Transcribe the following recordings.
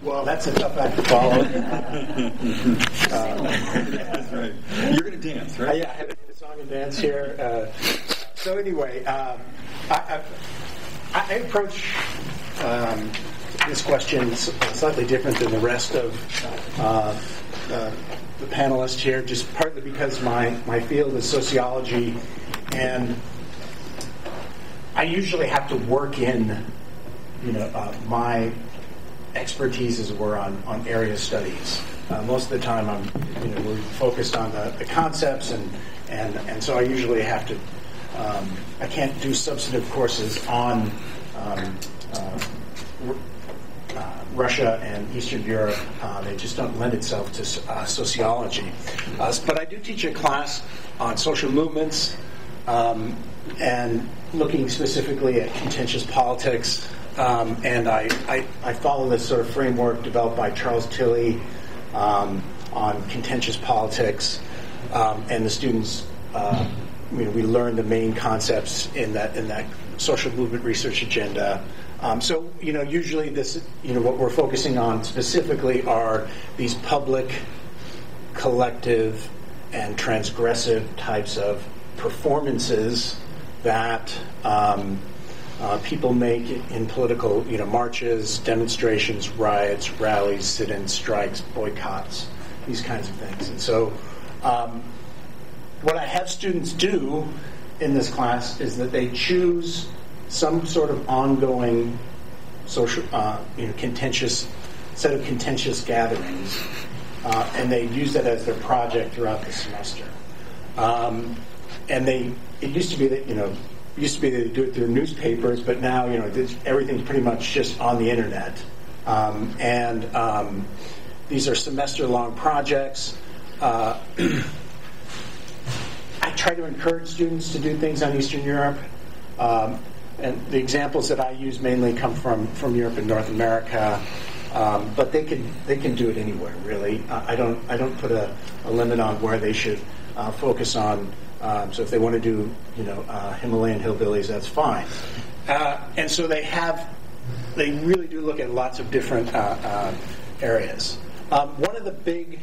Well, that's a tough act to follow. That's right. You're going to dance, right? Yeah, I have a song and dance here. So anyway, I approach this question slightly different than the rest of the panelists here, just partly because my field is sociology, and I usually have to work in, my expertise, as it were, on area studies. Most of the time, we're focused on the concepts, and so I usually have to. I can't do substantive courses on Russia and Eastern Europe. They just don't lend itself to sociology. But I do teach a class on social movements and looking specifically at contentious politics. And I follow this sort of framework developed by Charles Tilly on contentious politics. And the students, we learn the main concepts in that social movement research agenda. So usually this, what we're focusing on specifically are these public, collective, and transgressive types of performances that people make in political, marches, demonstrations, riots, rallies, sit-ins, strikes, boycotts, these kinds of things. And so what I have students do in this class is that they choose some sort of ongoing social, contentious set of contentious gatherings, and they use that as their project throughout the semester. And it used to be that they do it through newspapers, but now everything's pretty much just on the internet. And these are semester-long projects. I try to encourage students to do things on Eastern Europe. And the examples that I use mainly come from Europe and North America, but they can do it anywhere, really. I don't put a limit on where they should focus on. So if they want to do Himalayan hillbillies, that's fine. And so they really do look at lots of different areas. One of the big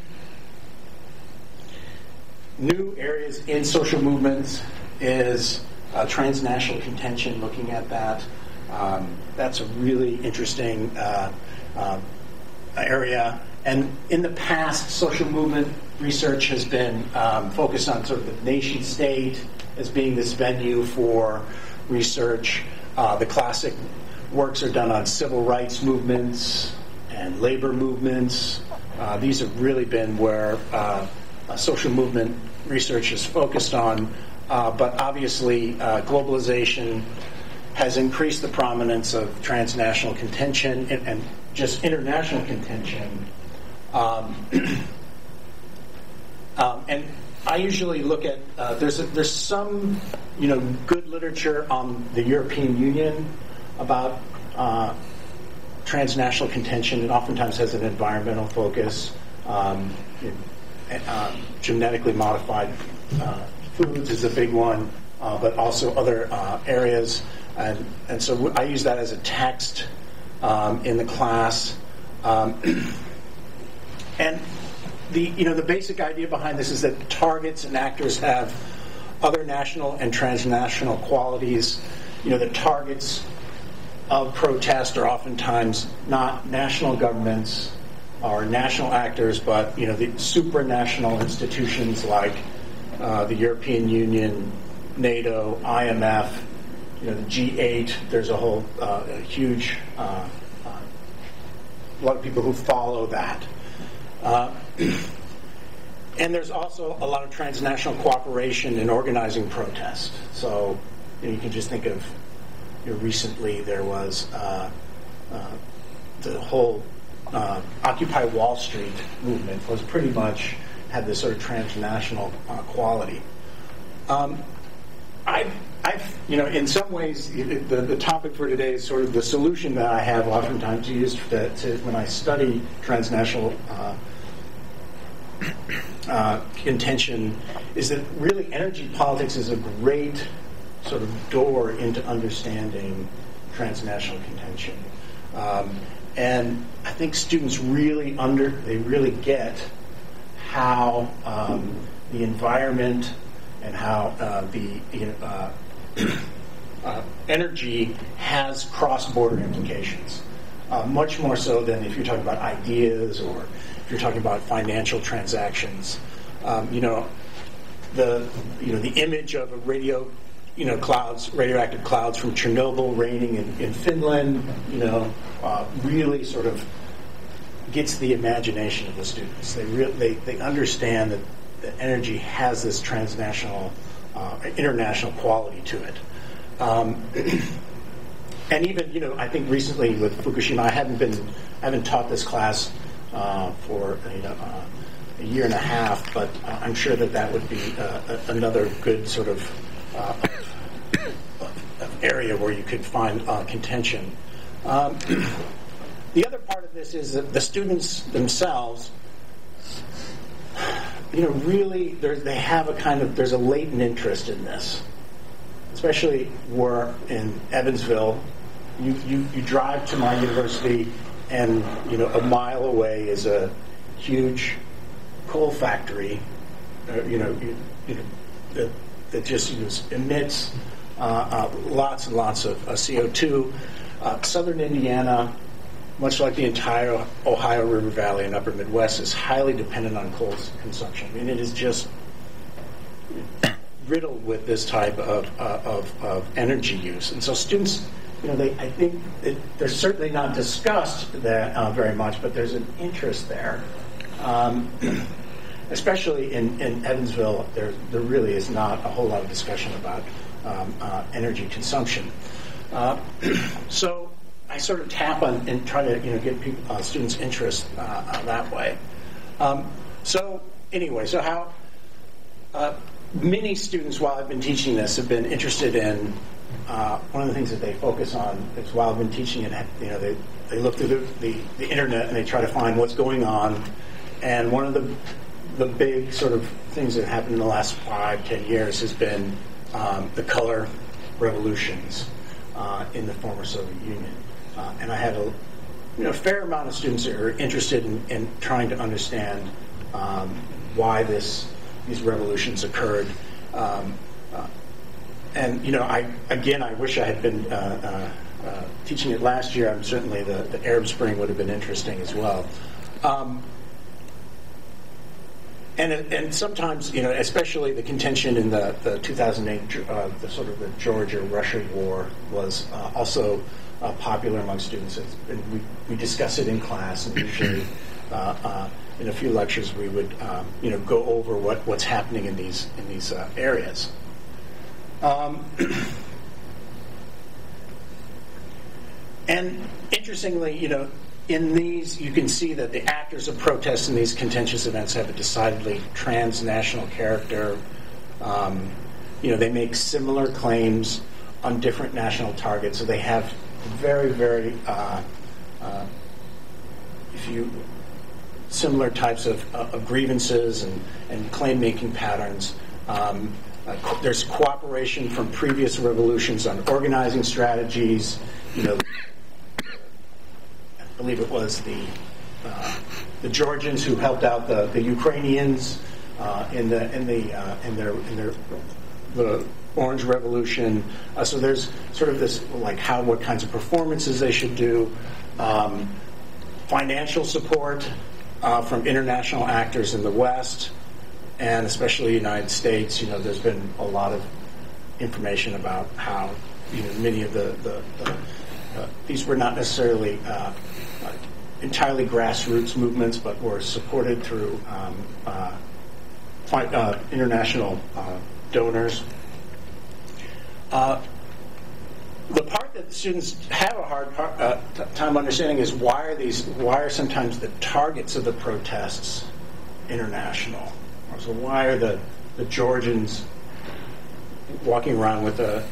new areas in social movements is transnational contention, looking at that. That's a really interesting area. And in the past, social movement research has been focused on sort of the nation state as being this venue for research. The classic works are done on civil rights movements and labor movements. These have really been where social movement research is focused on. But obviously, globalization has increased the prominence of transnational contention and just international contention. And I usually look at there's some good literature on the European Union about transnational contention. It oftentimes has an environmental focus. Genetically modified foods is a big one, but also other areas, and so I use that as a text in the class. And the basic idea behind this is that targets and actors have other national and transnational qualities. The targets of protest are oftentimes not national governments or national actors, but the supranational institutions like the European Union, NATO, IMF, the G8. There's a whole huge a lot of people who follow that. And there's also a lot of transnational cooperation in organizing protest. So you can just think of recently there was the whole Occupy Wall Street movement was pretty much had this sort of transnational quality. I've in some ways, the topic for today is sort of the solution that I have oftentimes used to when I study transnational contention is that really energy politics is a great sort of door into understanding transnational contention. And I think students really get how the environment and how energy has cross-border implications, much more so than if you're talking about ideas or if you're talking about financial transactions. The image of a radioactive clouds from Chernobyl raining in Finland, really sort of gets the imagination of the students. They understand that energy has this transnational, international quality to it. And even, I think recently with Fukushima, I haven't taught this class for a year and a half, but I'm sure that would be another good sort of area where you could find contention. The other part of this is that the students themselves, really they have there's a latent interest in this, especially where in Evansville, you drive to my university, and a mile away is a huge coal factory, that just emits lots and lots of CO2. Southern Indiana, much like the entire Ohio River Valley and Upper Midwest, is highly dependent on coal consumption. I mean, it is just riddled with this type of energy use, and so students, I think they're certainly not discussed that very much, but there's an interest there. Especially in Evansville, there really is not a whole lot of discussion about energy consumption. So I sort of tap on and try to get students' interest that way. So how many students, while I've been teaching this, have been interested in one of the things that they focus on is while I've been teaching it, they look through the internet and they try to find what's going on. And one of the big sort of things that happened in the last 5-10 years has been the color revolutions in the former Soviet Union. And I had a fair amount of students that are interested in trying to understand why these revolutions occurred. And I wish I had been teaching it last year. Certainly the Arab Spring would have been interesting as well. And sometimes, especially the contention in the 2008, the sort of the Georgia-Russia war was also popular among students. And we discuss it in class, and usually in a few lectures we would go over what's happening in these areas. And interestingly, in these, you can see that the actors of protests in these contentious events have a decidedly transnational character. They make similar claims on different national targets, so they have very, very similar types of grievances and claim-making patterns. There's cooperation from previous revolutions on organizing strategies. I believe it was the Georgians who helped out the Ukrainians in the Orange Revolution. So there's sort of this what kinds of performances they should do, financial support from international actors in the West, and especially the United States. There's been a lot of information about how many of these were not necessarily entirely grassroots movements, but were supported through international donors. The part that students have a hard time understanding is why are sometimes the targets of the protests international? So why are the Georgians walking around with a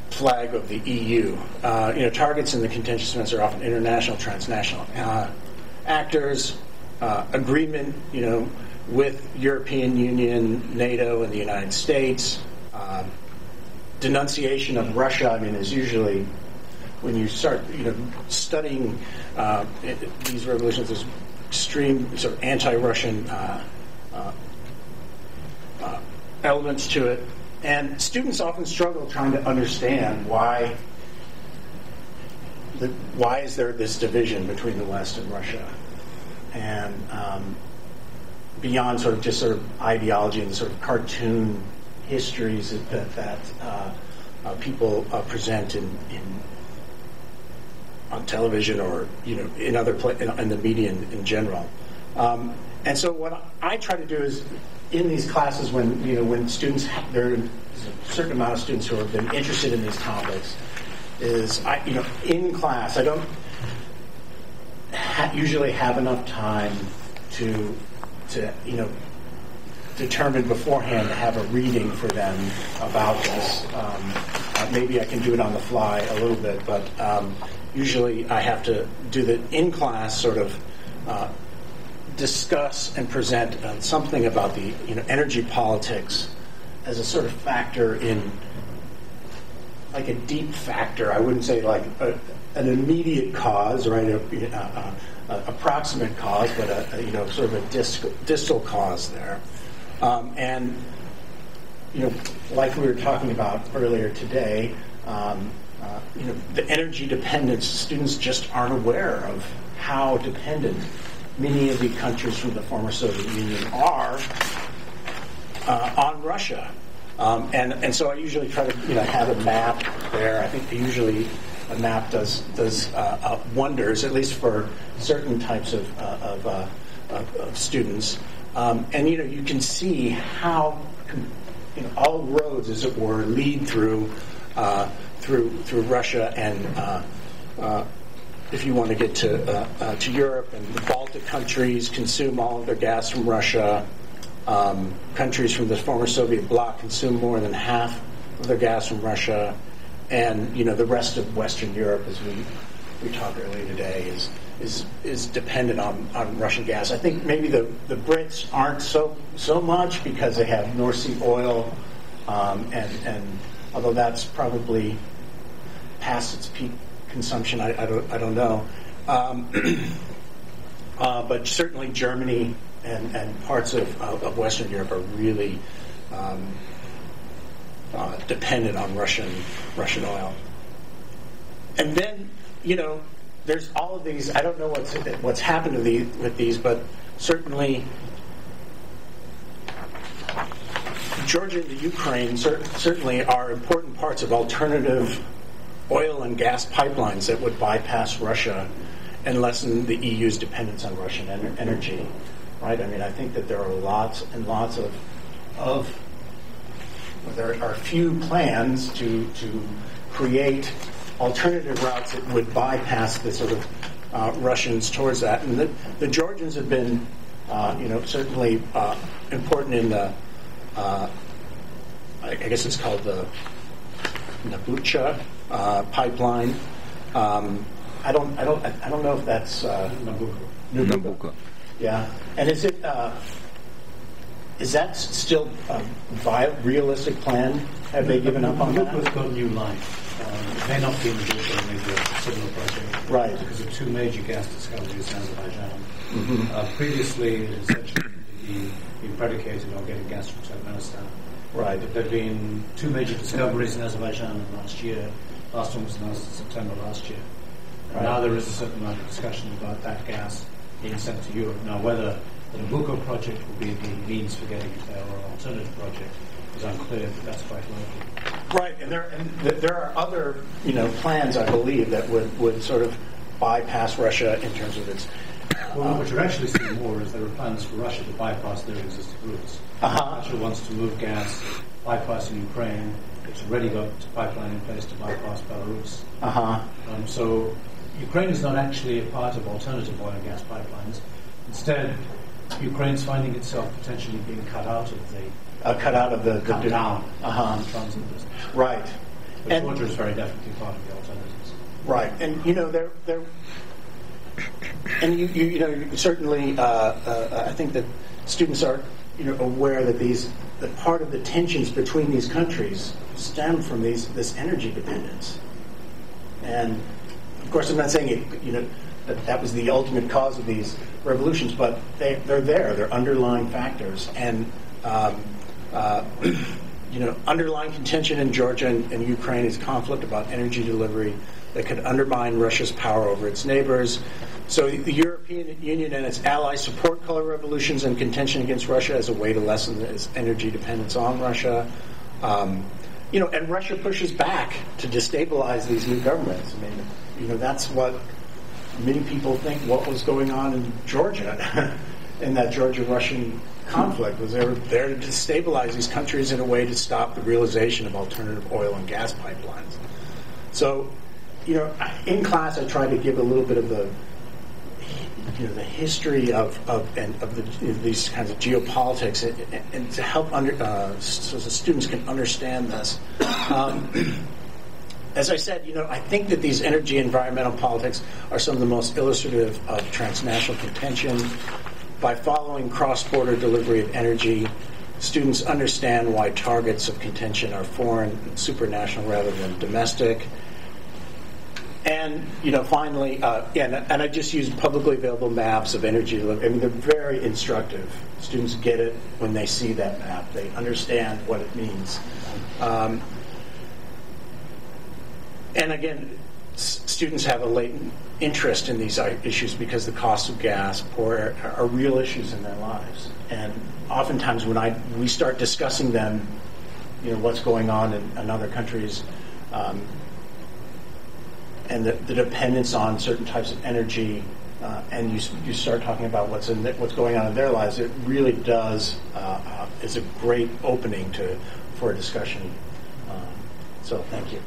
flag of the EU? Targets in the contentious events are often international, transnational actors. Agreement, with European Union, NATO, and the United States. Denunciation of Russia, is usually when you start studying these revolutions, there's extreme sort of anti-Russian elements to it, and students often struggle trying to understand why is there this division between the West and Russia, and beyond just ideology and the sort of cartoon histories that people present on television or in other in the media in general. And so what I try to do is in these classes when students there's a certain amount of students who have been interested in these topics is in class I don't usually have enough time to determine beforehand to have a reading for them about this. Maybe I can do it on the fly a little bit, but usually I have to do the in-class sort of discuss and present something about the energy politics as a sort of factor in, like a deep factor. I wouldn't say like an immediate cause, right? Approximate cause, but sort of a distal cause there. And like we were talking about earlier today, the energy dependence, students just aren't aware of how dependent many of the countries from the former Soviet Union are on Russia. And so I usually try to have a map there. I think usually a map does wonders, at least for certain types of students. And you can see how all roads, as it were, lead through Russia, and if you want to get to Europe, and the Baltic countries consume all of their gas from Russia. Countries from the former Soviet bloc consume more than half of their gas from Russia, and the rest of Western Europe, as we talked earlier today, is dependent on Russian gas. I think maybe the Brits aren't so much because they have North Sea oil, and although that's probably past its peak consumption, I don't know. But certainly Germany and parts of Western Europe are really dependent on Russian oil. And then there's all of these. I don't know what's happened with these, but certainly Georgia and the Ukraine certainly are important parts of alternative oil and gas pipelines that would bypass Russia and lessen the EU's dependence on Russian energy. Right? I mean, I think that there are lots and lots of there are few plans to create alternative routes that would bypass the sort of Russians towards that. And the Georgians have been, certainly important in the, I guess it's called the Nabucco pipeline. I don't know if that's Nabucco. Yeah, and is that still a realistic plan? Have they given up on that? Nabucco's got new life. It may not be Nabucco, maybe a similar project. Right. Because of two major gas discoveries in Azerbaijan. Mm-hmm. Previously, it essentially been predicated on getting gas from Turkmenistan. Right. But there have been two major discoveries in Azerbaijan last year. Last one was announced in September last year. And now there is a certain amount of discussion about that gas being sent to Europe. Now, whether the Nabucco project will be the means for getting it there or an alternative project is unclear, but that's quite likely. Right, and there are other plans, I believe, that would sort of bypass Russia in terms of its. Well, what you're actually seeing more is there are plans for Russia to bypass their existing routes. Russia wants to move gas, bypassing Ukraine. It's already got a pipeline in place to bypass Belarus. So Ukraine is not actually a part of alternative oil and gas pipelines. Instead, Ukraine's finding itself potentially being cut out of the cut down transit business. Right. But Georgia is very definitely part of the alternatives. Right, and they're and you certainly I think that students are aware that that part of the tensions between these countries stem from this energy dependence. And of course, I'm not saying that was the ultimate cause of these revolutions, but they're there. They're underlying factors, and underlying contention in Georgia and Ukraine is conflict about energy delivery that could undermine Russia's power over its neighbors. So the European Union and its allies support color revolutions and contention against Russia as a way to lessen its energy dependence on Russia. And Russia pushes back to destabilize these new governments. I mean, that's what many people think what was going on in Georgia, in that Georgia-Russian conflict, was they were there to destabilize these countries in a way to stop the realization of alternative oil and gas pipelines. So, in class I tried to give a little bit of the history of these kinds of geopolitics, and to help so the students can understand this. As I said, I think that these energy and environmental politics are some of the most illustrative of transnational contention. By following cross-border delivery of energy, students understand why targets of contention are foreign and supranational rather than domestic. And, finally, and I just use publicly available maps of energy delivery. I mean, they're very instructive. Students get it when they see that map. They understand what it means. And again, students have a latent interest in these issues because the cost of gas are real issues in their lives. And oftentimes when we start discussing them, what's going on in other countries, and the dependence on certain types of energy, and you start talking about what's going on in their lives, it really does is a great opening for a discussion. So thank you.